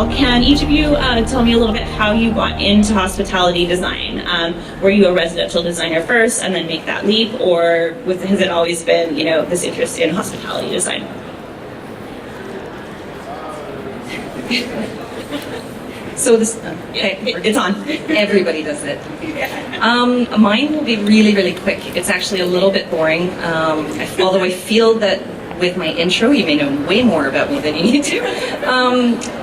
all, can each of you tell me a little bit how you got into hospitality design? Were you a residential designer first and then make that leap, or has it always been, this interest in hospitality design? So this, okay, it's on. Everybody does it. Mine will be really, really quick. It's actually a little bit boring, although I feel that with my intro, you may know way more about me than you need to.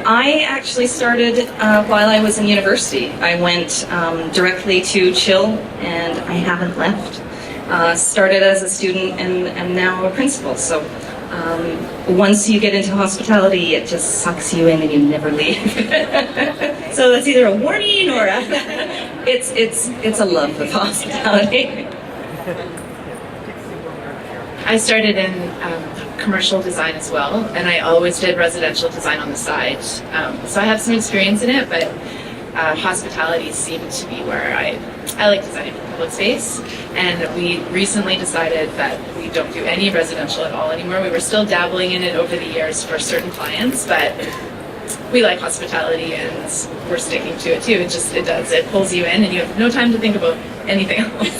I actually started while I was in university. I went directly to CHIL, and I haven't left. Started as a student and now a principal. So once you get into hospitality, it just sucks you in and you never leave. So that's either a warning or a... It's a love of hospitality. I started in commercial design as well, and I always did residential design on the side. So I have some experience in it, but hospitality seemed to be where I like designing for public space. And we recently decided that we don't do any residential at all anymore. We were still dabbling in it over the years for certain clients, but we like hospitality and we're sticking to it too. It pulls you in and you have no time to think about anything else.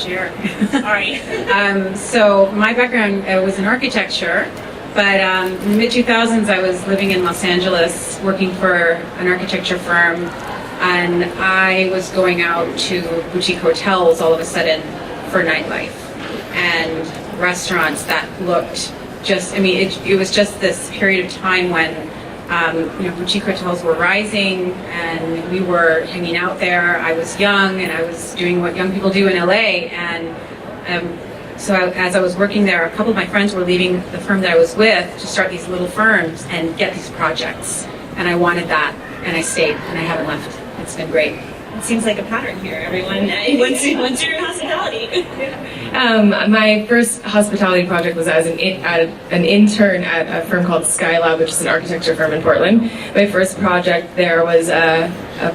Sure. All right. So my background was in architecture, but in the mid-2000s I was living in Los Angeles working for an architecture firm, and I was going out to boutique hotels all of a sudden for nightlife and restaurants that looked just, it was just this period of time when boutique hotels were rising and we were hanging out there. I was young and I was doing what young people do in LA, and so as I was working there, a couple of my friends were leaving the firm that I was with to start these little firms and get these projects, and I wanted that, and I stayed, and I haven't left. It's been great. It seems like a pattern here. Everyone, once you're in hospitality. My first hospitality project was as an intern at a firm called Skylab, which is an architecture firm in Portland. My first project there was a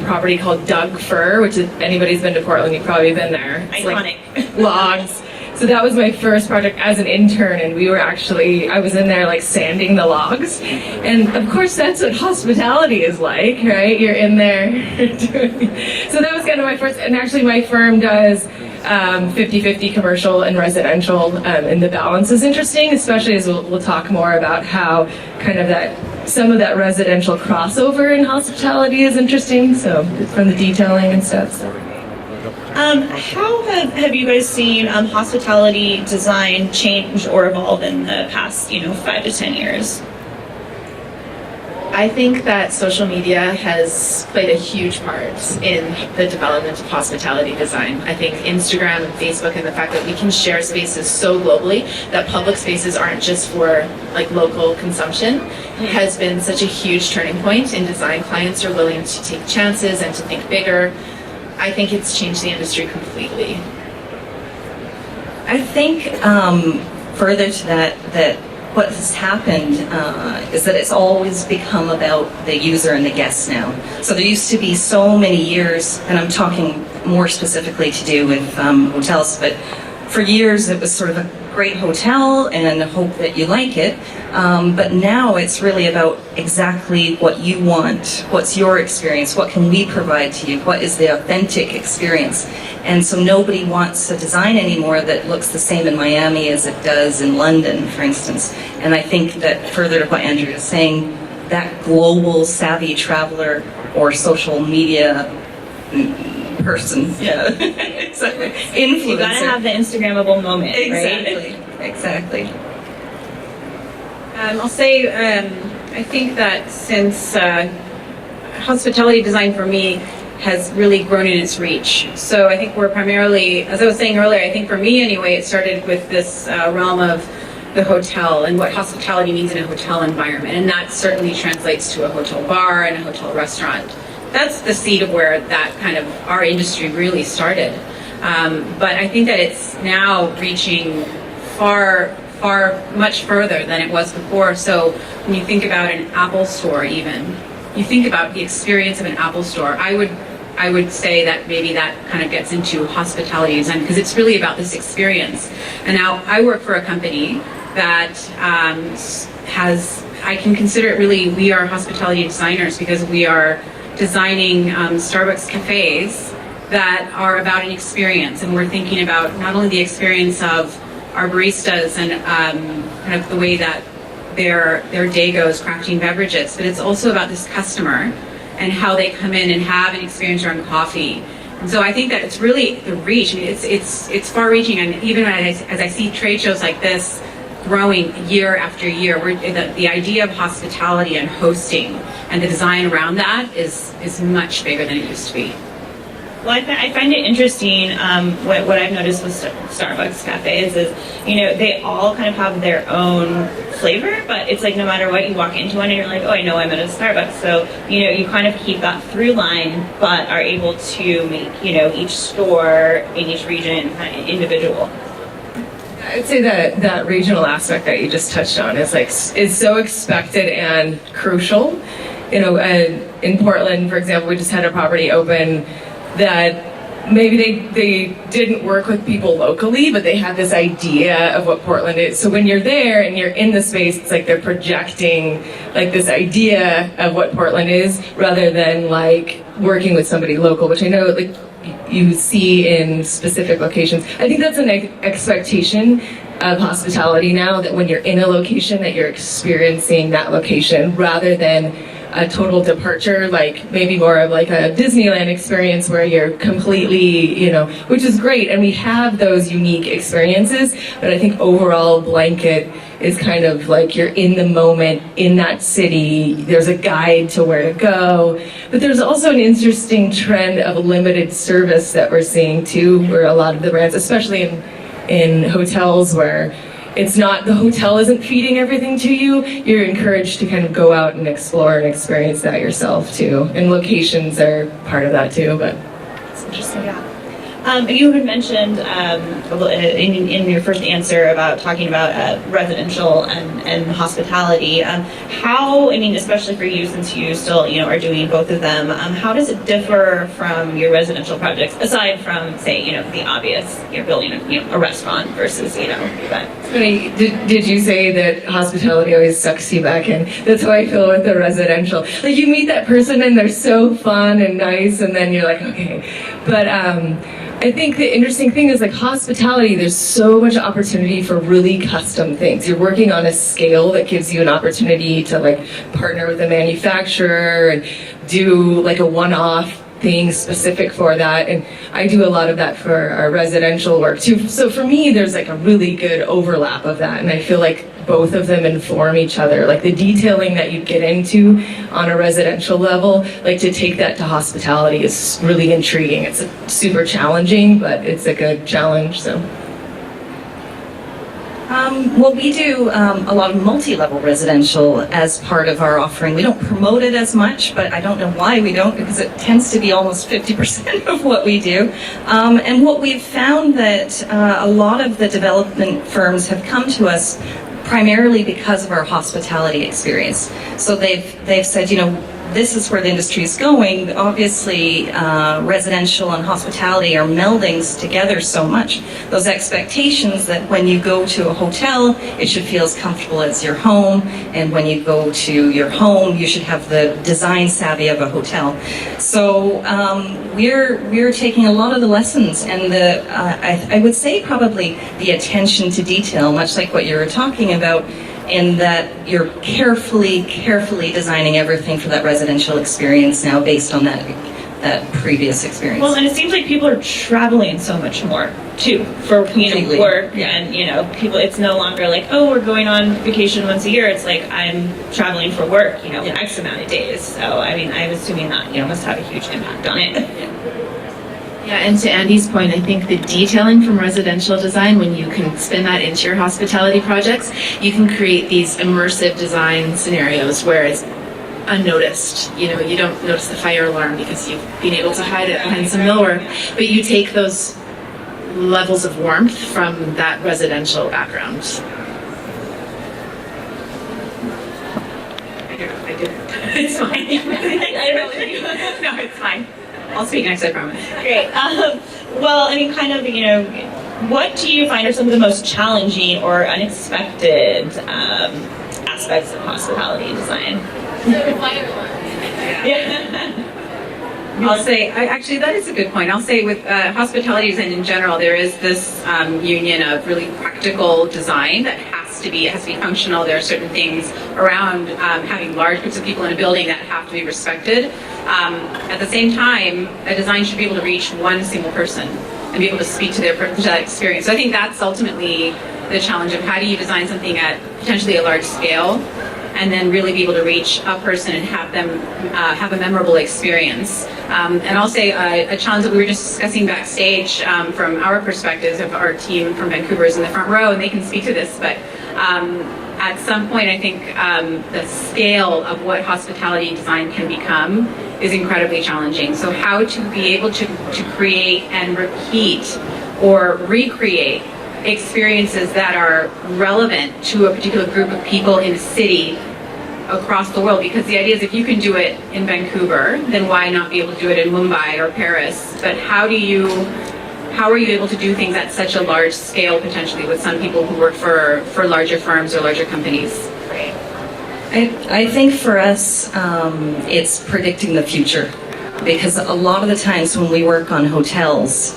property called Doug Fir, which if anybody's been to Portland, you've probably been there. It's iconic. Like logs. So that was my first project as an intern, and I was in there sanding the logs. And of course that's what hospitality is like, right? You're in there doing... So that was kind of my first, and actually my firm does 50-50 commercial and residential, and the balance is interesting, especially as we'll talk more about how kind of some of that residential crossover in hospitality is interesting, so from the detailing and stuff. So. How have you guys seen hospitality design change or evolve in the past, 5 to 10 years? I think that social media has played a huge part in the development of hospitality design. I think Instagram and Facebook and the fact that we can share spaces so globally that public spaces aren't just for local consumption has been such a huge turning point in design. Clients are willing to take chances and to think bigger. I think it's changed the industry completely. I think further to that what has happened is that it's always become about the user and the guest now. So there used to be so many years, and I'm talking more specifically to do with hotels, but for years it was sort of a great hotel and hope that you like it. But now it's really about exactly what you want. What's your experience? What can we provide to you? What is the authentic experience? And so nobody wants a design anymore that looks the same in Miami as it does in London, for instance. And I think that further to what Andrea is saying, that global savvy traveler or social media person, influencer. You gotta have the Instagrammable moment, exactly, right? Exactly. I'll say, I think that since hospitality design for me has really grown in its reach. So I think we're primarily, as I was saying earlier, I think for me anyway, it started with this realm of the hotel and what hospitality means in a hotel environment. And that certainly translates to a hotel bar and a hotel restaurant. That's the seed of where that kind of our industry really started. But I think that it's now reaching much further than it was before. So when you think about an Apple store even, you think about the experience of an Apple store, I would say that maybe that kind of gets into hospitality design because it's really about this experience. And now I work for a company that I can consider it really, we are hospitality designers because we are designing Starbucks cafes that are about an experience, and we're thinking about not only the experience of our baristas and kind of the way that their day goes crafting beverages, but it's also about this customer and how they come in and have an experience around coffee. And so I think that it's really the reach. I mean, it's far-reaching, and even as I see trade shows like this growing year after year, the idea of hospitality and hosting and the design around that is much bigger than it used to be. Well, I find it interesting. What I've noticed with Starbucks cafes is, they all kind of have their own flavor, but it's like no matter what, you walk into one and you're like, oh, I know I'm at a Starbucks. So, you kind of keep that through line, but are able to make, each store in each region kind of individual. I'd say that regional aspect that you just touched on is so expected and crucial. In Portland, for example, we just had a property open that maybe they didn't work with people locally, but they had this idea of what Portland is. So when you're there and you're in the space, it's like they're projecting like this idea of what Portland is rather than like working with somebody local, which I know like you see in specific locations. I think that's an expectation of hospitality now, that when you're in a location that you're experiencing that location rather than a total departure, like maybe more of like a Disneyland experience where you're completely, which is great, and we have those unique experiences, but I think overall blanket is kind of like you're in the moment in that city. There's a guide to where to go, but there's also an interesting trend of limited service that we're seeing too, where a lot of the brands, especially in hotels, where it's not, the hotel isn't feeding everything to you. You're encouraged to kind of go out and explore and experience that yourself too. And locations are part of that too, but it's interesting, yeah. You had mentioned in your first answer about talking about residential and hospitality. Especially for you, since you still are doing both of them, how does it differ from your residential projects, aside from, say, the obvious, you're building a restaurant versus, that? Funny, did you say that hospitality always sucks you back in? That's how I feel with the residential. Like you meet that person and they're so fun and nice, and then you're like, okay. But I think the interesting thing is like hospitality, there's so much opportunity for really custom things. You're working on a scale that gives you an opportunity to like partner with a manufacturer and do like a one-off thing specific for that, and I do a lot of that for our residential work too. So for me, there's like a really good overlap of that, and I feel like both of them inform each other. Like the detailing that you get into on a residential level, like to take that to hospitality is really intriguing. It's super challenging, but it's a good challenge. So. Well, we do a lot of multi-level residential as part of our offering. We don't promote it as much, but I don't know why we don't, because it tends to be almost 50% of what we do. And what we've found that a lot of the development firms have come to us primarily because of our hospitality experience. So they've said, this is where the industry is going. Obviously, residential and hospitality are melding together so much. Those expectations that when you go to a hotel, it should feel as comfortable as your home, and when you go to your home, you should have the design savvy of a hotel. So we're taking a lot of the lessons and I would say probably the attention to detail, much like what you were talking about, in that you're carefully designing everything for that residential experience now based on that previous experience. Well, and it seems like people are traveling so much more too for work, and people. It's no longer like, oh, we're going on vacation once a year. It's like I'm traveling for work, X amount of days. So I'm assuming that must have a huge impact on it. Yeah, and to Andee's point, I think the detailing from residential design, when you can spin that into your hospitality projects, you can create these immersive design scenarios where it's unnoticed. You don't notice the fire alarm because you've been able to hide it behind some millwork, but you take those levels of warmth from that residential background. I did. It's fine. I don't know. No, it's fine. I'll speak next, I promise. Great. Well, kind of, what do you find are some of the most challenging or unexpected aspects of hospitality design? Yeah. I'll say, actually, that is a good point. I'll say with hospitality design in general, there is this union of really practical design that has to be functional. There are certain things around having large groups of people in a building that have to be respected. At the same time, a design should be able to reach one single person and be able to speak to that experience. So I think that's ultimately the challenge of how do you design something at potentially a large scale and then really be able to reach a person and have them have a memorable experience. And I'll say a challenge that we were just discussing backstage from our perspectives of our team from Vancouver is in the front row, and they can speak to this, but at some point I think the scale of what hospitality design can become is incredibly challenging. So how to be able to create and repeat or recreate experiences that are relevant to a particular group of people in a city across the world, because the idea is if you can do it in Vancouver, then why not be able to do it in Mumbai or Paris? But how are you able to do things at such a large scale potentially with some people who work for larger firms or larger companies? Right. I think for us, it's predicting the future. Because a lot of the times when we work on hotels,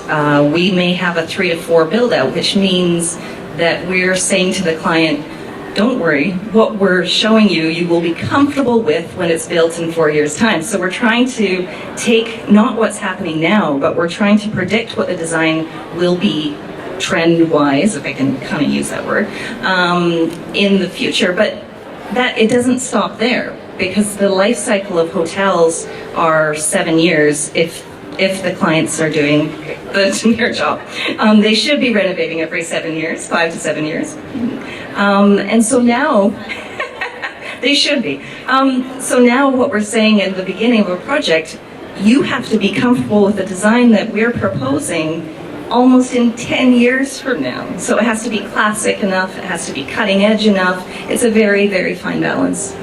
we may have a 3 to 4 build out, which means that we're saying to the client, don't worry, what we're showing you, you will be comfortable with when it's built in 4 years' time. So we're trying to take not what's happening now, but we're trying to predict what the design will be trend-wise, if I can kind of use that word, in the future. But that it doesn't stop there, because the life cycle of hotels are 7 years if the clients are doing their job. They should be renovating every 7 years, 5 to 7 years. And so now, they should be. So now what we're saying at the beginning of a project, you have to be comfortable with the design that we're proposing almost in 10 years from now. So it has to be classic enough, it has to be cutting edge enough. It's a very, very fine balance.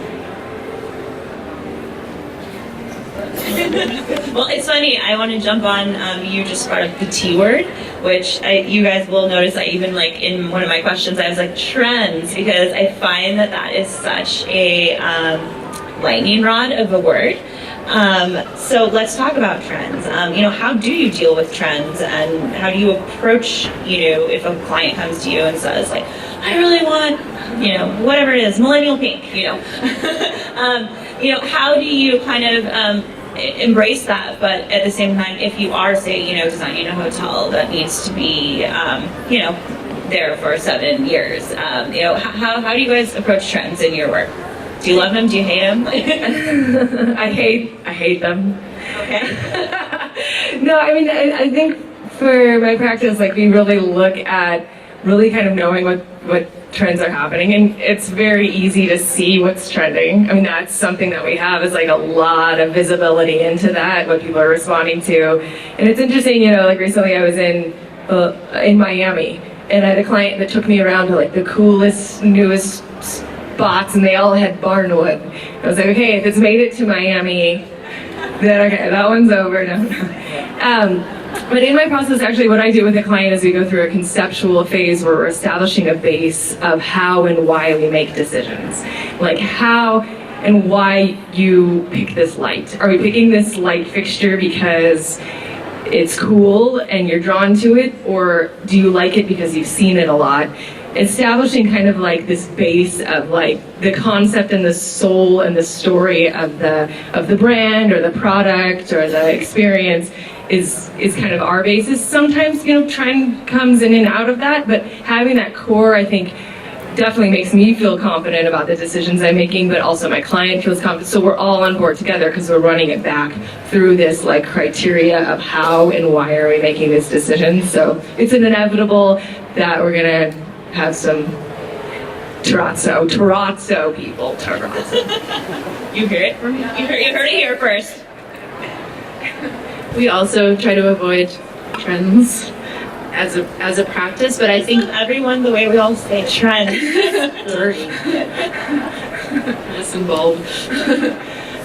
Well, it's funny, I want to jump on, you just brought up the T word, which you guys will notice that even like in one of my questions, I was like trends, because I find that is such a lightning rod of a word. So let's talk about trends. How do you deal with trends, and how do you approach, if a client comes to you and says like, I really want, whatever it is, millennial pink, how do you kind of embrace that, but at the same time, if you are, say, designing a hotel that needs to be, there for 7 years, how do you guys approach trends in your work? Do you love them? Do you hate them? I hate them. Okay. No, I mean, I think for my practice, like, we really look at really kind of knowing what trends are happening, and it's very easy to see what's trending. I mean, that's something that we have, is like a lot of visibility into that, what people are responding to. And it's interesting, like recently I was in Miami, and I had a client that took me around to like the coolest, newest spots, and they all had barnwood. I was like, okay, if it's made it to Miami, then okay, that one's over now. But in my process, actually, what I do with the client is we go through a conceptual phase where we're establishing a base of how and why we make decisions. Like how and why you pick this light. Are we picking this light fixture because it's cool and you're drawn to it, or do you like it because you've seen it a lot? Establishing kind of like this base of like the concept and the soul and the story of the brand or the product or the experience is kind of our basis. Sometimes, trend comes in and out of that, but having that core, I think, definitely makes me feel confident about the decisions I'm making, but also my client feels confident. So we're all on board together because we're running it back through this like criteria of how and why are we making this decision. So it's an inevitable that we're gonna have some terrazzo people. Terrazzo. You hear it from me? You heard it here first. We also try to avoid trends as a practice, but I think Everyone, the way we all say trends. listen, bulb.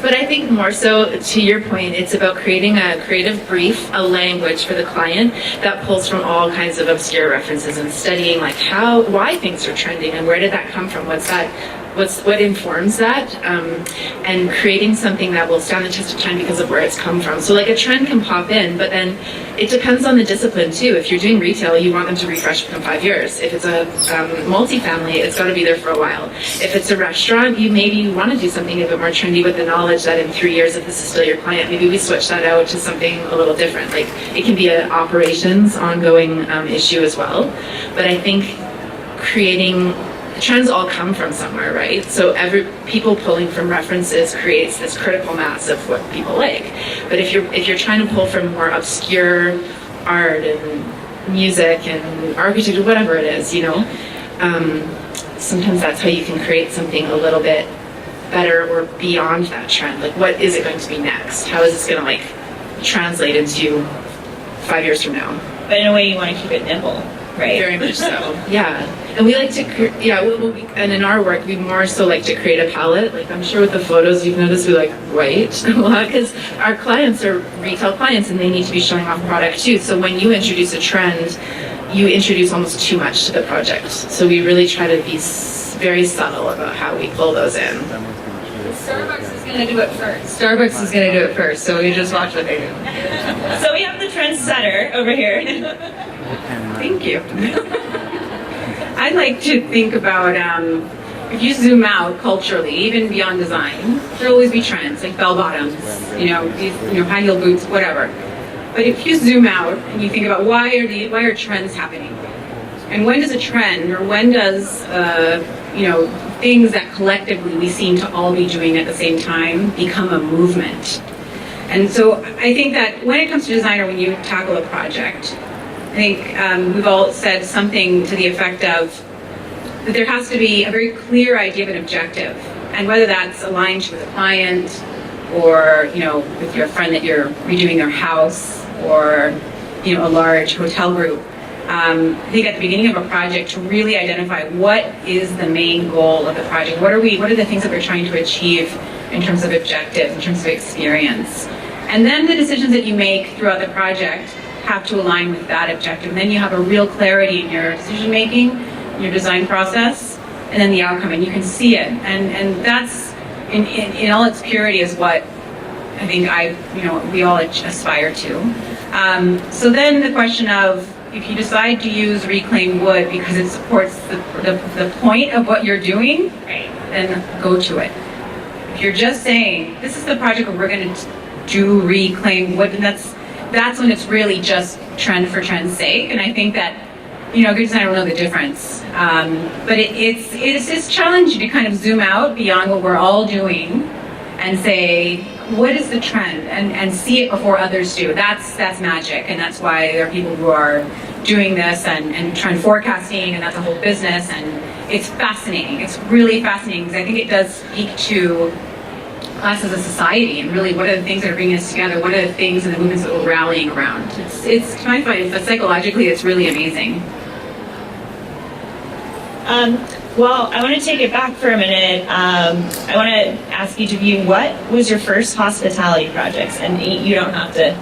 But I think more so, to your point, it's about creating a creative brief, a language for the client that pulls from all kinds of obscure references and studying like why things are trending and where did that come from? What informs that, and creating something that will stand the test of time because of where it's come from. So like a trend can pop in, but then it depends on the discipline too. If you're doing retail, you want them to refresh within 5 years. If it's a multifamily, it's got to be there for a while. If it's a restaurant, you maybe want to do something a bit more trendy with the knowledge that in 3 years, if this is still your client, maybe we switch that out to something a little different. Like it can be an operations ongoing issue as well. But I think creating trends all come from somewhere, right? So people pulling from references creates this critical mass of what people like. But if you're trying to pull from more obscure art and music and architecture, whatever it is, sometimes that's how you can create something a little bit better or beyond that trend. Like, what is it going to be next? How is this going to like translate into 5 years from now? But in a way, you want to keep it nimble, right? Very much so. Yeah. And we like to, and in our work, we more so like to create a palette. Like I'm sure with the photos you've noticed, we like white a lot because our clients are retail clients and they need to be showing off product too. So when you introduce a trend, you introduce almost too much to the project. So we really try to be very subtle about how we pull those in. Starbucks is going to do it first. Starbucks is going to do it first, so you just watch what they do. So we have the trendsetter over here. Thank you. I like to think about if you zoom out culturally, even beyond design, there'll always be trends like bell bottoms, high heel boots, whatever. But if you zoom out and you think about why are trends happening, and when does a trend or when does things that collectively we seem to all be doing at the same time become a movement? And so I think that when it comes to design or when you tackle a project, I think we've all said something to the effect of that there has to be a very clear idea of an objective, and whether that's aligned with a client or with your friend that you're redoing their house or a large hotel group. I think at the beginning of a project to really identify what is the main goal of the project. What are the things that we're trying to achieve in terms of objectives, in terms of experience, and then the decisions that you make throughout the project have to align with that objective. And then you have a real clarity in your decision making, your design process, and then the outcome, and you can see it. And that's in all its purity is what I think we all aspire to. So then the question of if you decide to use reclaimed wood because it supports the point of what you're doing, then go to it. If you're just saying this is the project where we're going to do reclaimed wood, and that's when it's really just trend for trend's sake. And I think that good design will know the difference. But it's challenging to kind of zoom out beyond what we're all doing and say, what is the trend? And see it before others do. That's magic, and that's why there are people who are doing this and trend forecasting, and that's a whole business, and it's fascinating. It's really fascinating because I think it does speak to us as a society, and really what are the things that are bringing us together, what are the things and the movements that we're rallying around. It's kind of funny, but psychologically it's really amazing. Well, I want to take it back for a minute. I want to ask each of you, what was your first hospitality project? And you don't have to,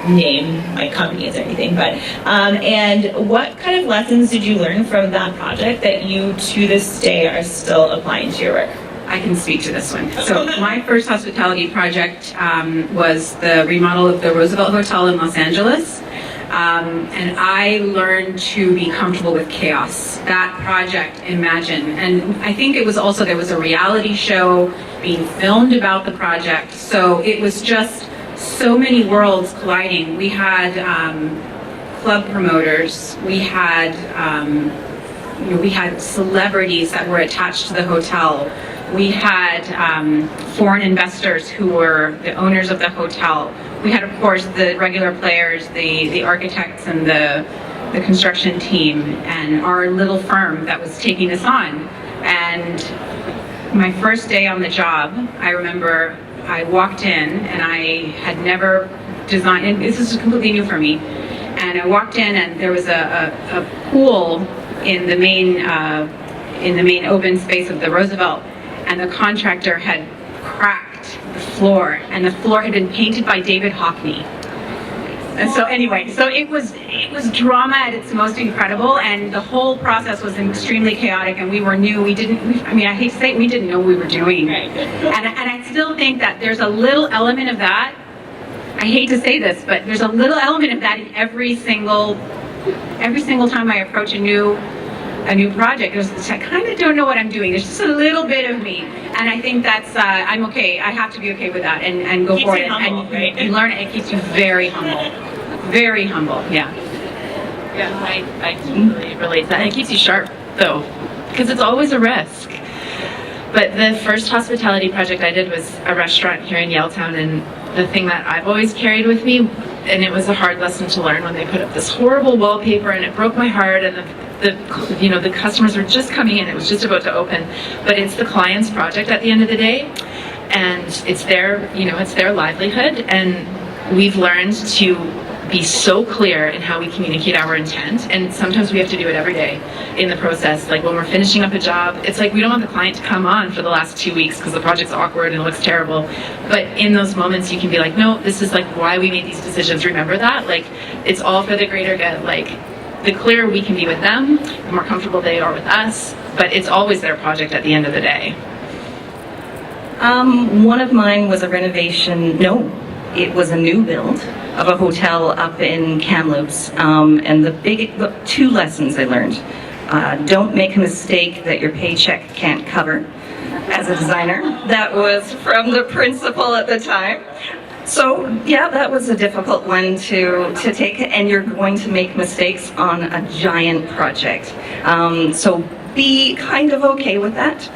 name like companies or anything, but and what kind of lessons did you learn from that project that you to this day are still applying to your work? I can speak to this one. So my first hospitality project was the remodel of the Roosevelt Hotel in Los Angeles. And I learned to be comfortable with chaos. That project, imagine. And I think it was also, there was a reality show being filmed about the project. So it was just so many worlds colliding. We had club promoters. We had celebrities that were attached to the hotel. We had foreign investors who were the owners of the hotel. We had, of course, the regular players, the architects and the construction team, and our little firm that was taking this on. And my first day on the job, I remember I walked in and I had never designed, and this is completely new for me. And I walked in and there was a pool in the main open space of the Roosevelt, and the contractor had cracked the floor, and the floor had been painted by David Hockney. And so anyway, so it was drama at its most incredible, and the whole process was extremely chaotic, and we were new. I hate to say it, we didn't know what we were doing. Right. And I still think that there's a little element of that. I hate to say this, but there's a little element of that in every single time I approach a new project. I kind of don't know what I'm doing. There's just a little bit of me, and I think that's I'm okay. I have to be okay with that and go for it. Humble, and right? you learn it. It keeps you very humble, very humble. Yeah. Yeah, I totally relate to that. And it keeps you sharp, though, because it's always a risk. But the first hospitality project I did was a restaurant here in Yaletown, and the thing that I've always carried with me, and it was a hard lesson to learn when they put up this horrible wallpaper, and it broke my heart, and the customers were just coming in, it was just about to open, but it's the client's project at the end of the day, and it's their livelihood, and we've learned to be so clear in how we communicate our intent, and sometimes we have to do it every day in the process. Like when we're finishing up a job, it's like we don't want the client to come on for the last 2 weeks because the project's awkward and it looks terrible, but in those moments you can be like, no, this is like why we made these decisions. Remember that, like it's all for the greater good. Like the clearer we can be with them, the more comfortable they are with us, but it's always their project at the end of the day. One of mine was a renovation. No, it was a new build of a hotel up in Kamloops, and the two lessons I learned: don't make a mistake that your paycheck can't cover. As a designer, that was from the principal at the time. So yeah, that was a difficult one to take, and you're going to make mistakes on a giant project. So be kind of okay with that.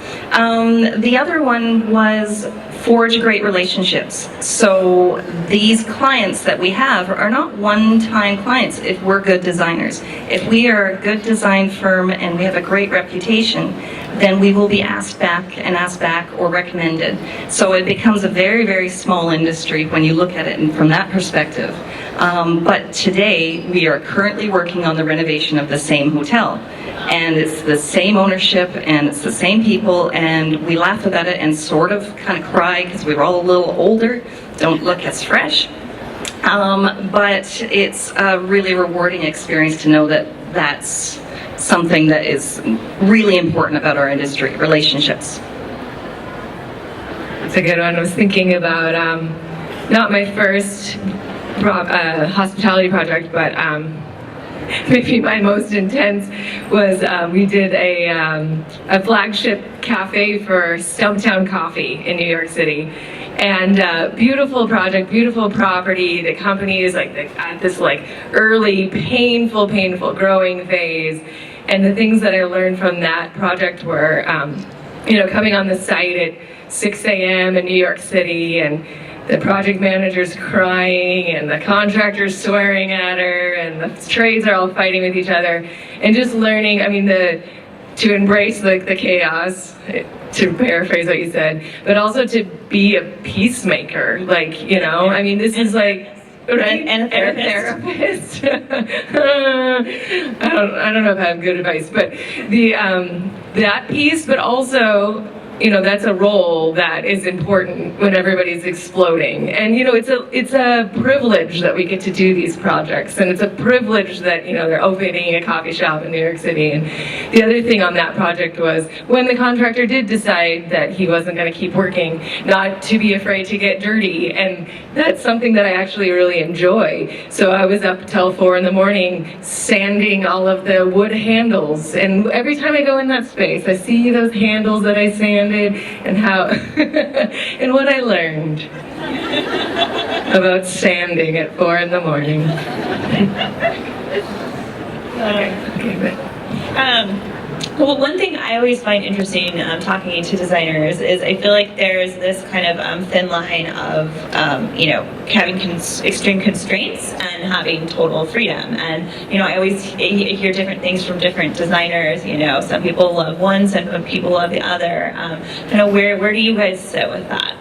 The other one was forge great relationships. So these clients that we have are not one-time clients if we're good designers. If we are a good design firm and we have a great reputation, then we will be asked back or recommended. So it becomes a very, very small industry when you look at it from that perspective. But today we are currently working on the renovation of the same hotel. And it's the same ownership and it's the same people, and we laugh about it and sort of kind of cry because we were all a little older, don't look as fresh. But it's a really rewarding experience to know that that's something that is really important about our industry, relationships. That's a good one. I was thinking about not my first hospitality project, but maybe my most intense was we did a flagship cafe for Stumptown Coffee in New York City, and beautiful project, beautiful property. The company is like at this like early painful growing phase, and the things that I learned from that project were coming on the site at 6 a.m. in New York City, and the project manager's crying and the contractor's swearing at her and the trades are all fighting with each other, and just learning, to embrace the chaos, to paraphrase what you said, but also to be a peacemaker, this is like, right? And a therapist. I don't know if I have good advice, but that piece, but also that's a role that is important when everybody's exploding. And it's a privilege that we get to do these projects, and it's a privilege that they're opening a coffee shop in New York City. And the other thing on that project was when the contractor did decide that he wasn't going to keep working, not to be afraid to get dirty, and that's something that I actually really enjoy. So I was up till 4 a.m. sanding all of the wood handles, and every time I go in that space I see those handles that I sanded and how and what I learned about sanding at 4 a.m. Well, one thing I always find interesting talking to designers is I feel like there's this kind of thin line of having extreme constraints and having total freedom. And I always hear different things from different designers. Some people love one, some people love the other. Where do you guys sit with that?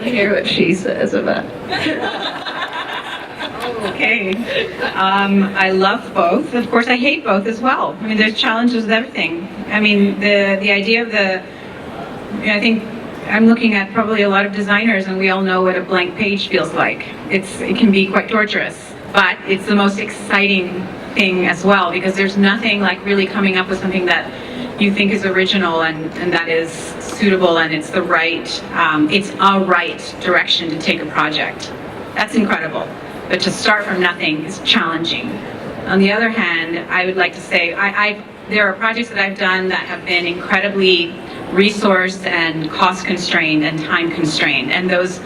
I hear what she says about Okay. I love both. Of course, I hate both as well. There's challenges with everything. The idea of I think I'm looking at probably a lot of designers, and we all know what a blank page feels like. It can be quite torturous, but it's the most exciting thing as well, because there's nothing like really coming up with something that you think is original and that is suitable, and it's the right, it's a right direction to take a project. That's incredible. But to start from nothing is challenging. On the other hand, I would like to say there are projects that I've done that have been incredibly resource and cost constrained and time constrained. And those,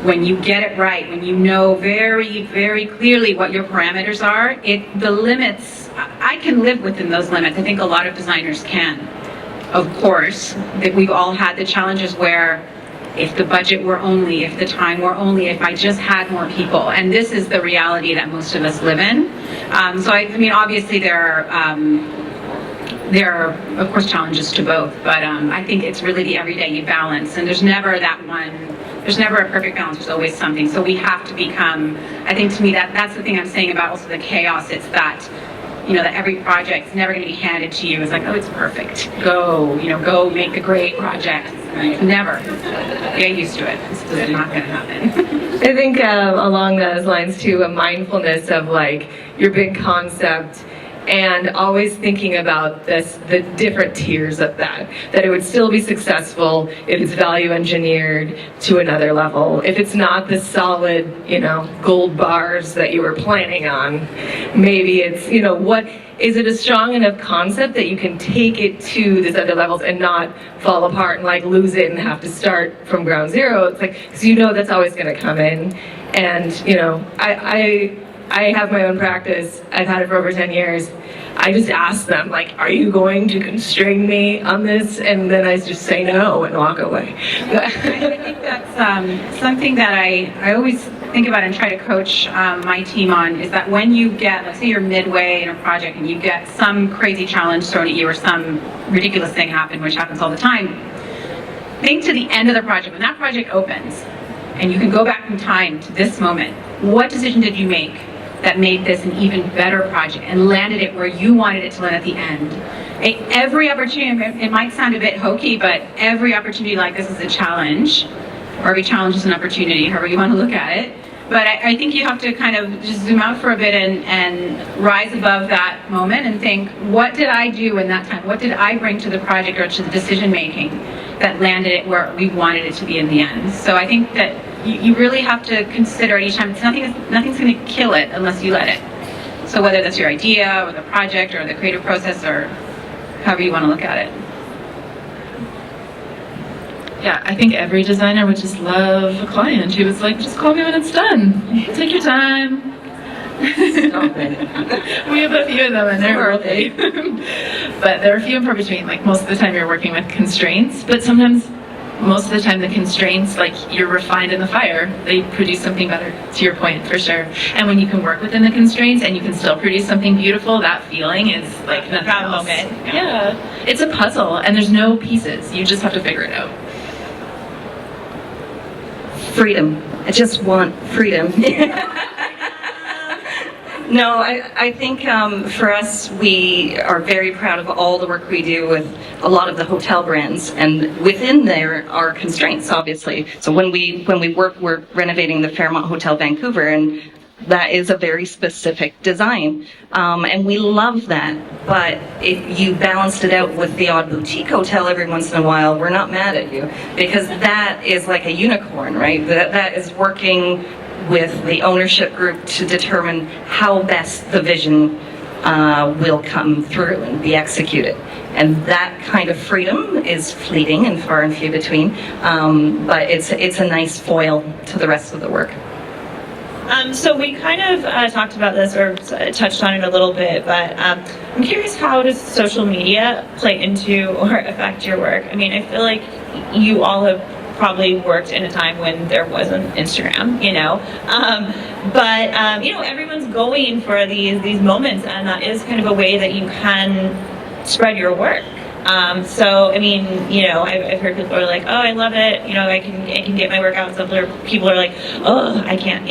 when you get it right, when you know very, very clearly what your parameters are, the limits, I can live within those limits. I think a lot of designers can. Of course, that we've all had the challenges where if the budget were only, if the time were only, if I just had more people. And this is the reality that most of us live in. So I mean, obviously there are, of course, challenges to both, but I think it's really the everyday balance, and there's never that one, there's never a perfect balance, there's always something. So we have to become, I think to me that's the thing I'm saying about also the chaos, it's that, you know, that every project's never going to be handed to you. It's like, oh, it's perfect. Go make a great project. Right? Never. Get used to it. It's just not going to happen. I think along those lines too, a mindfulness of like your big concept, and always thinking about the different tiers of that it would still be successful if it's value engineered to another level. If it's not the solid, gold bars that you were planning on, maybe it's, what is it a strong enough concept that you can take it to these other levels and not fall apart and like lose it and have to start from ground zero? It's like, because that's always going to come in. And, I have my own practice. I've had it for over 10 years. I just ask them, like, are you going to constrain me on this? And then I just say no and walk away. I think that's something that I always think about and try to coach my team on, is that when you get, let's say you're midway in a project and you get some crazy challenge thrown at you or some ridiculous thing happen, which happens all the time, think to the end of the project. When that project opens and you can go back in time to this moment, what decision did you make that made this an even better project and landed it where you wanted it to land at the end? Every opportunity, it might sound a bit hokey, but every opportunity like this is a challenge, or every challenge is an opportunity, however you want to look at it. But I think you have to kind of just zoom out for a bit and rise above that moment and think, what did I do in that time? What did I bring to the project or to the decision making that landed it where we wanted it to be in the end? So I think that you really have to consider each time. Nothing's going to kill it unless you let it. So whether that's your idea or the project or the creative process or however you want to look at it. Yeah, I think every designer would just love a client who was like, just call me when it's done. Take your time. Stop it. We have a few of them and they're early. But there are few and far between. Like most of the time you're working with constraints, but sometimes most of the time the constraints, like you're refined in the fire, they produce something better, to your point, for sure. And when you can work within the constraints and you can still produce something beautiful, that feeling is like nothing else. Moment. Yeah. It's a puzzle and there's no pieces. You just have to figure it out. Freedom. I just want freedom. No, I think for us, we are very proud of all the work we do with a lot of the hotel brands, and within there are constraints, obviously. So when we work, we're renovating the Fairmont Hotel Vancouver, and that is a very specific design, and we love that. But if you balanced it out with the odd boutique hotel every once in a while, we're not mad at you, because that is like a unicorn, right? That is working with the ownership group to determine how best the vision will come through and be executed. And that kind of freedom is fleeting and far and few between, but it's a nice foil to the rest of the work. So we kind of talked about this or touched on it a little bit, but I'm curious, how does social media play into or affect your work? I mean, I feel like you all have probably worked in a time when there wasn't Instagram, but everyone's going for these moments, and that is kind of a way that you can spread your work. So I mean, I've heard people are like, oh, I love it, I can get my work out. Some people are like, oh, I can't,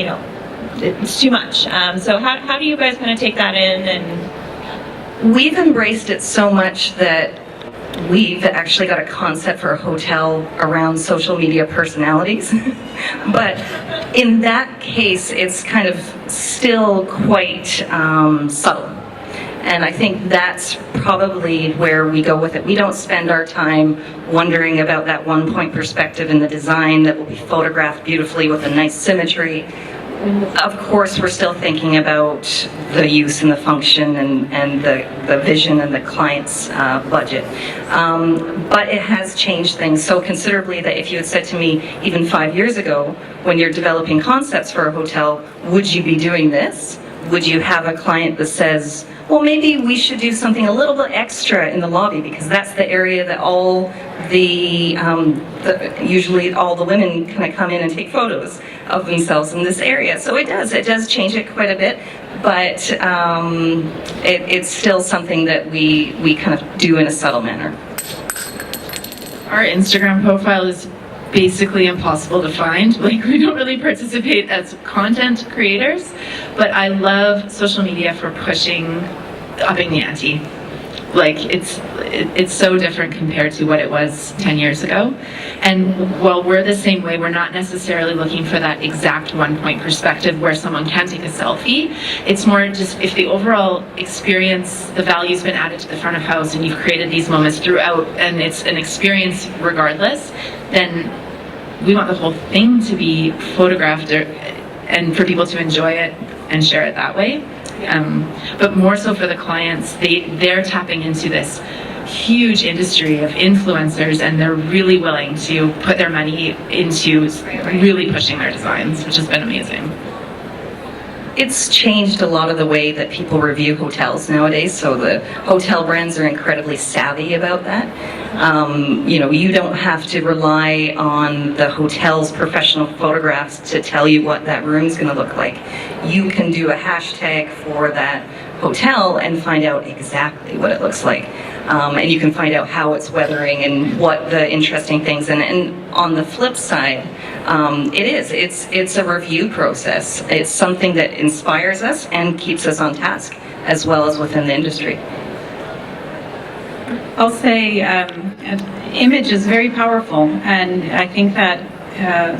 it's too much. So how do you guys kind of take that in? And we've embraced it so much that we've actually got a concept for a hotel around social media personalities. But in that case, it's kind of still quite subtle. And I think that's probably where we go with it. We don't spend our time wondering about that one-point perspective in the design that will be photographed beautifully with a nice symmetry. Of course, we're still thinking about the use and the function and the vision and the client's budget. But it has changed things so considerably that if you had said to me even 5 years ago, when you're developing concepts for a hotel, would you be doing this? Would you have a client that says, well, maybe we should do something a little bit extra in the lobby because that's the area that all usually all the women kind of come in and take photos of themselves in this area. So it does change it quite a bit, but it's still something that we kind of do in a subtle manner. Our Instagram profile is basically impossible to find. Like, we don't really participate as content creators, but I love social media for upping the ante. Like, it's so different compared to what it was 10 years ago. And while we're the same way, we're not necessarily looking for that exact one-point perspective where someone can take a selfie. It's more just if the overall experience, the value's been added to the front of house and you've created these moments throughout and it's an experience regardless, then we want the whole thing to be photographed and for people to enjoy it and share it that way. But more so for the clients, they're tapping into this huge industry of influencers and they're really willing to put their money into really pushing their designs, which has been amazing. It's changed a lot of the way that people review hotels nowadays, so the hotel brands are incredibly savvy about that. You don't have to rely on the hotel's professional photographs to tell you what that room's going to look like. You can do a hashtag for that hotel and find out exactly what it looks like. And you can find out how it's weathering and what the interesting things. And on the flip side, it's a review process. It's something that inspires us and keeps us on task, as well as within the industry. I'll say image is very powerful, and I think that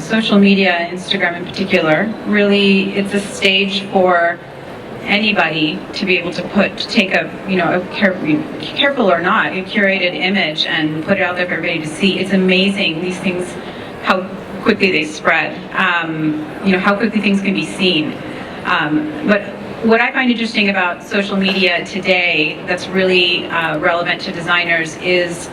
social media, Instagram in particular, really it's a stage for anybody to be able to take a careful or not, a curated image and put it out there for everybody to see. It's amazing these things, how quickly they spread, how quickly things can be seen. But what I find interesting about social media today that's really relevant to designers is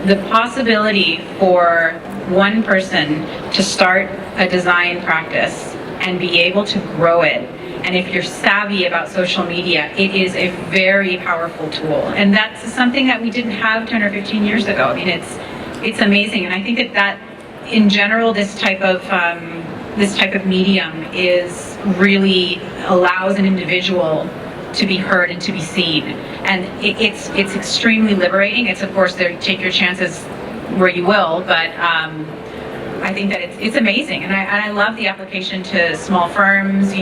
the possibility for one person to start a design practice and be able to grow it. And if you're savvy about social media, it is a very powerful tool. And that's something that we didn't have 10 or 15 years ago. I mean, it's amazing. And I think that in general, this type of medium is really allows an individual to be heard and to be seen. And it's extremely liberating. It's, of course, take your chances where you will, but I think that it's amazing, and I love the application to small firms.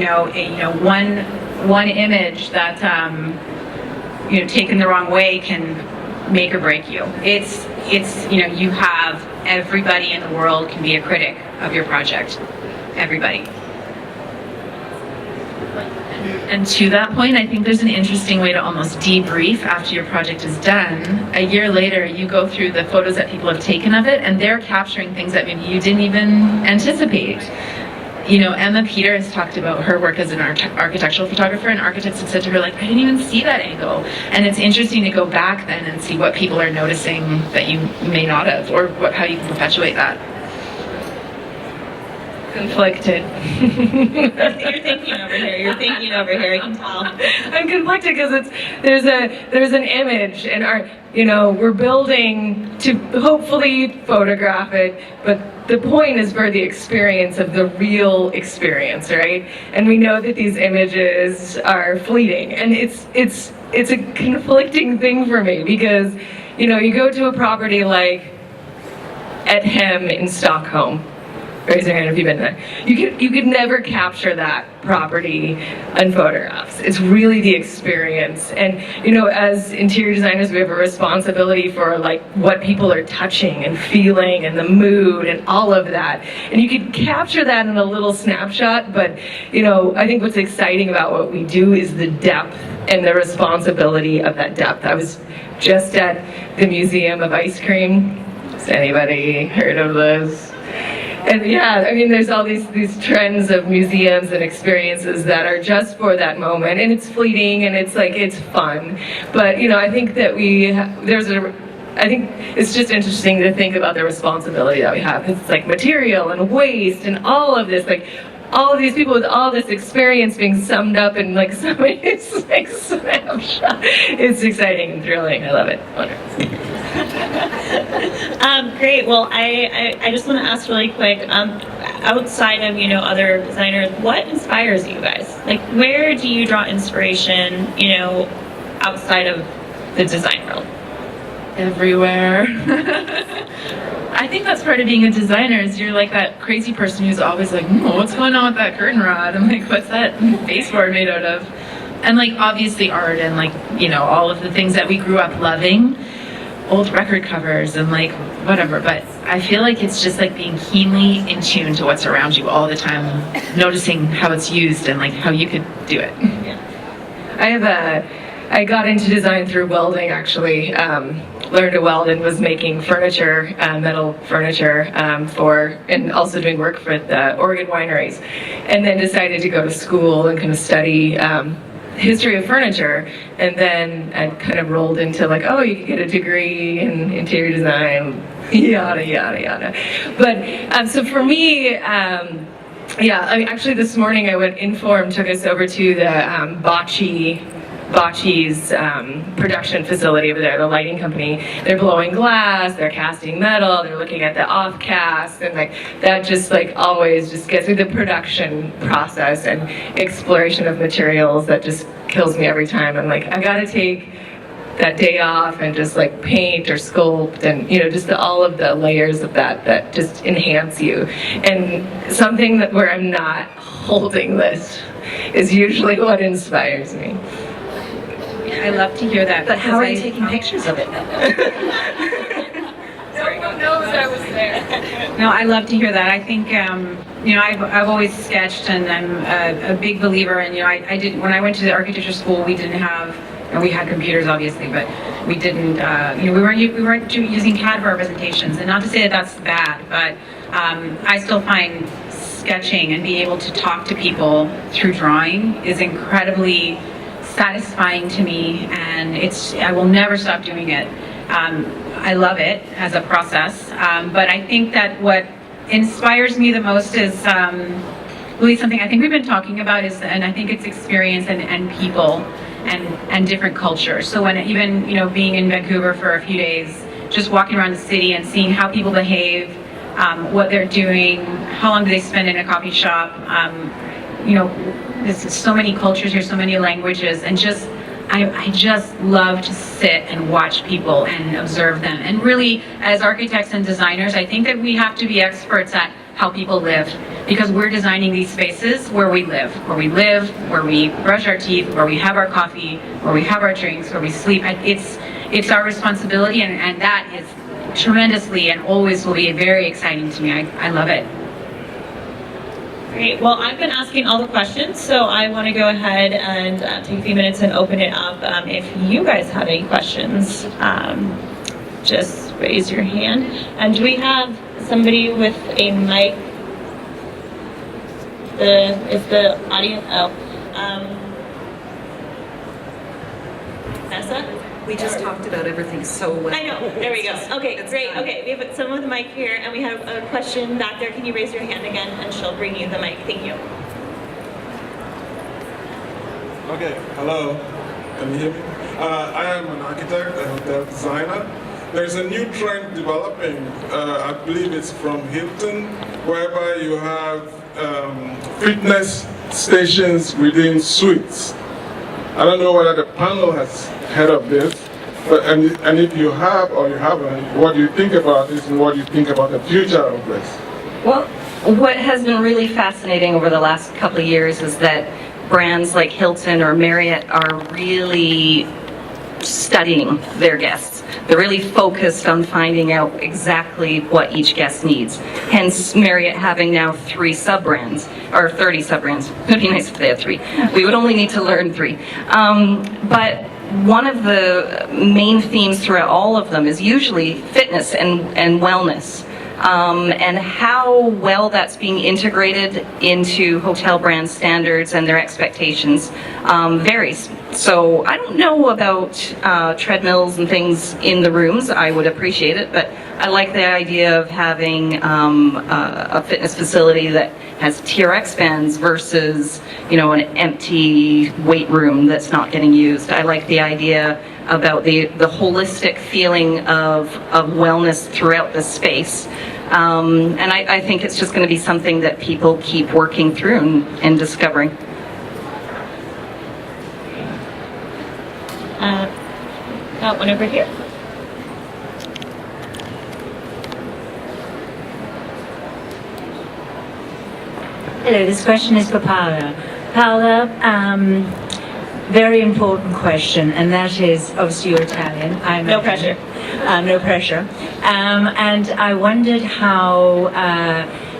One image that taken the wrong way can make or break you. It's you have everybody in the world can be a critic of your project. Everybody. And to that point, I think there's an interesting way to almost debrief after your project is done. A year later, you go through the photos that people have taken of it, and they're capturing things that maybe you didn't even anticipate. Emma Peter has talked about her work as an architectural photographer, and architects have said to her, like, I didn't even see that angle. And it's interesting to go back then and see what people are noticing that you may not have, or how you can perpetuate that. Conflicted. You're thinking over here, I can tell. I'm conflicted because there's an image and we're building to hopefully photograph it, but the point is for the experience of the real experience, right? And we know that these images are fleeting, and it's a conflicting thing for me because you go to a property like at Hem in Stockholm. Raise your hand if you've been there. You could never capture that property in photographs. It's really the experience. And you know, as interior designers, we have a responsibility for like what people are touching and feeling and the mood and all of that. And you could capture that in a little snapshot, but you know, I think what's exciting about what we do is the depth and the responsibility of that depth. I was just at the Museum of Ice Cream. Has anybody heard of this? And yeah, I mean, there's all these trends of museums and experiences that are just for that moment, and it's fleeting, and it's like, it's fun. But, you know, I think that I think it's just interesting to think about the responsibility that we have. It's like material and waste and all of this, like, all of these people with all this experience being summed up in like so many like snapshot. It's exciting and thrilling. I love it. Wonderful. Great. Well, I just want to ask really quick, outside of, you know, other designers, what inspires you guys? Like, where do you draw inspiration, you know, outside of the design world? Everywhere. I think that's part of being a designer, is you're like that crazy person who's always like, what's going on with that curtain rod? I'm like, what's that baseboard made out of? And like, obviously art and like, you know, all of the things that we grew up loving, old record covers and like whatever, but I feel like it's just like being keenly in tune to what's around you all the time, noticing how it's used and like how you could do it. I got into design through welding, actually. Learned to weld and was making furniture, metal furniture, and also doing work for the Oregon wineries. And then decided to go to school and kind of study history of furniture. And then I kind of rolled into like, oh, you could get a degree in interior design, yada, yada, yada. But so for me, actually this morning I went, Inform took us over to the Bocce's production facility over there, the lighting company. They're blowing glass, they're casting metal, they're looking at the off cast, and like that just like always just gets me, the production process and exploration of materials that just kills me every time. I'm like, I gotta take that day off and just like paint or sculpt, and you know, just all of the layers of that just enhance you. And something that where I'm not holding this is usually what inspires me. I love to hear that. But how are you taking pictures of it? No one knows I was there. No, I love to hear that. I think, you know, I've always sketched, and I'm a big believer. And you know, I didn't, when I went to the architecture school, we didn't have, and we had computers obviously, but we didn't, you know, we weren't using CAD for our presentations. And not to say that that's bad, but I still find sketching and being able to talk to people through drawing is incredibly satisfying to me, and I will never stop doing it. I love it as a process, but I think that what inspires me the most is really something I think we've been talking about and I think it's experience and people and different cultures. So when even, you know, being in Vancouver for a few days, just walking around the city and seeing how people behave, what they're doing, how long do they spend in a coffee shop, you know, there's so many cultures here, so many languages, and just I just love to sit and watch people and observe them. And really, as architects and designers, I think that we have to be experts at how people live, because we're designing these spaces where we live, where we brush our teeth, where we have our coffee, where we have our drinks, where we sleep. It's our responsibility, and that is tremendously and always will be very exciting to me. I love it. Great. Well, I've been asking all the questions, so I want to go ahead and take a few minutes and open it up. If you guys have any questions, just raise your hand. And do we have somebody with a mic? Is the audience? Nessa? We just talked about everything so well. I know. There we go. Okay, great. Okay, we have someone with a mic here, and we have a question back there. Can you raise your hand again, and she'll bring you the mic. Thank you. Okay, hello. Can you hear me? I am an architect and hotel designer. There's a new trend developing. I believe it's from Hilton, whereby you have fitness stations within suites. I don't know whether the panel has heard of this, but and if you have or you haven't, what do you think about this and what do you think about the future of this? Well, What has been really fascinating over the last couple of years is that brands like Hilton or Marriott are really studying their guests. They're really focused on finding out exactly what each guest needs. Hence, Marriott having now 3 sub-brands, or 30 sub-brands. It would be nice if they had 3. We would only need to learn 3. But one of the main themes throughout all of them is usually fitness and wellness. And how well that's being integrated into hotel brand standards and their expectations varies. So I don't know about treadmills and things in the rooms. I would appreciate it, but I like the idea of having a fitness facility that has TRX bands versus, you know, an empty weight room that's not getting used. I like the idea about the holistic feeling of wellness throughout the space. And I think it's just going to be something that people keep working through and discovering. Got one over here. Hello, this question is for Paola. Paola, very important question, and that is, obviously you're Italian. No pressure. No pressure. And I wondered how,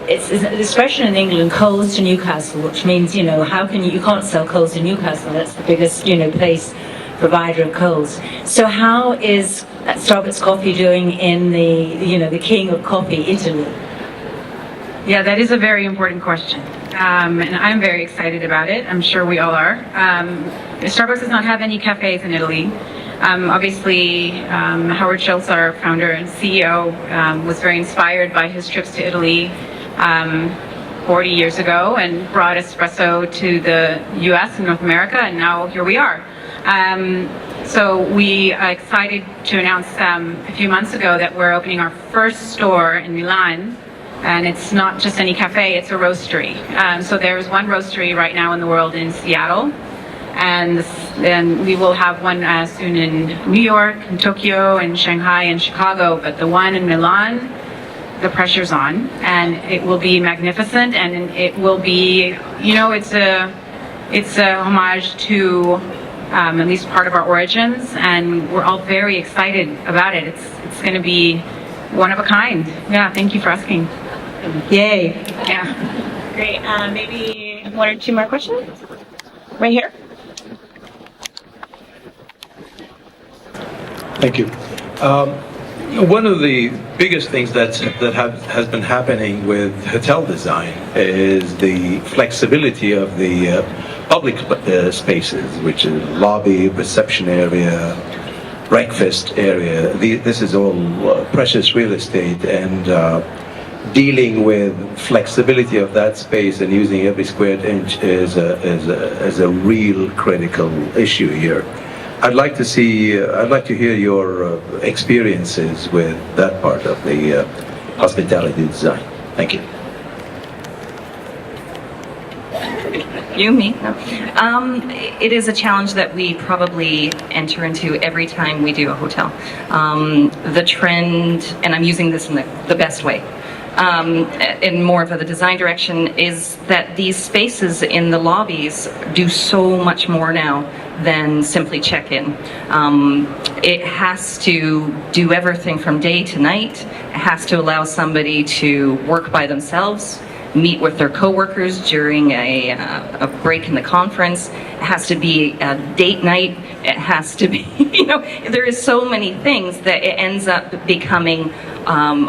it's the expression in England, coals to Newcastle, which means, you know, how can you can't sell coals to Newcastle, that's the biggest, you know, provider of coals. So how is Starbucks Coffee doing in the, you know, the king of coffee, Italy? Yeah, that is a very important question. And I'm very excited about it. I'm sure we all are. Starbucks does not have any cafes in Italy. Obviously, Howard Schultz, our founder and CEO, was very inspired by his trips to Italy 40 years ago and brought espresso to the US and North America, and now here we are. So we are excited to announce a few months ago that we're opening our first store in Milan. And it's not just any cafe, it's a roastery. So there's one roastery right now in the world in Seattle. And then we will have one soon in New York, in Tokyo, and Shanghai, and Chicago. But the one in Milan, the pressure's on. And it will be magnificent. And it will be, you know, it's a homage to at least part of our origins. And we're all very excited about it. It's going to be one of a kind. Yeah, thank you for asking. Yay. Yeah. Great. Maybe 1 or 2 more questions? Right here. Thank you. One of the biggest things that has been happening with hotel design is the flexibility of the public spaces, which is lobby, reception area, breakfast area. This is all precious real estate, and dealing with flexibility of that space and using every square inch is a real critical issue here. I'd like to hear your experiences with that part of the hospitality design. Thank you. You, me? No. It is a challenge that we probably enter into every time we do a hotel. The trend, and I'm using this in the best way, in more of the design direction, is that these spaces in the lobbies do so much more now than simply check-in. It has to do everything from day to night. It has to allow somebody to work by themselves, meet with their coworkers during a break in the conference. It has to be a date night. It has to be, you know, there is so many things that it ends up becoming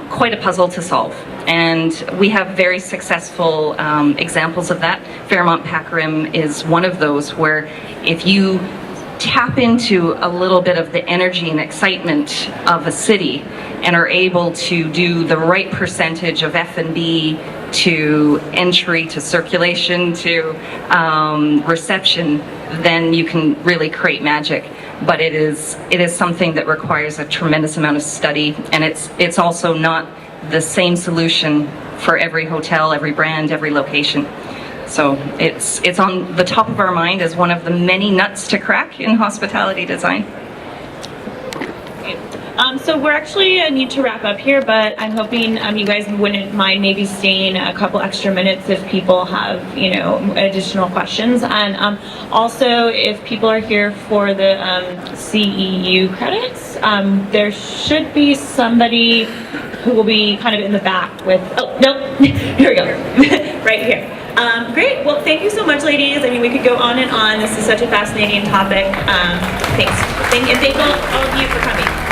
quite a puzzle to solve. And we have very successful examples of that. Fairmont Packrim is one of those where if you tap into a little bit of the energy and excitement of a city and are able to do the right percentage of F&B to entry to circulation to reception, then you can really create magic. But it is something that requires a tremendous amount of study, and it's also not the same solution for every hotel, every brand, every location. So it's on the top of our mind as one of the many nuts to crack in hospitality design. So we're actually need to wrap up here, but I'm hoping you guys wouldn't mind maybe staying a couple extra minutes if people have, additional questions. And also, if people are here for the CEU credits, there should be somebody who will be kind of in the back with, oh, nope, here we go, right here. Great, well, thank you so much, ladies. I mean, we could go on and on. This is such a fascinating topic. Thanks. And thank all of you for coming.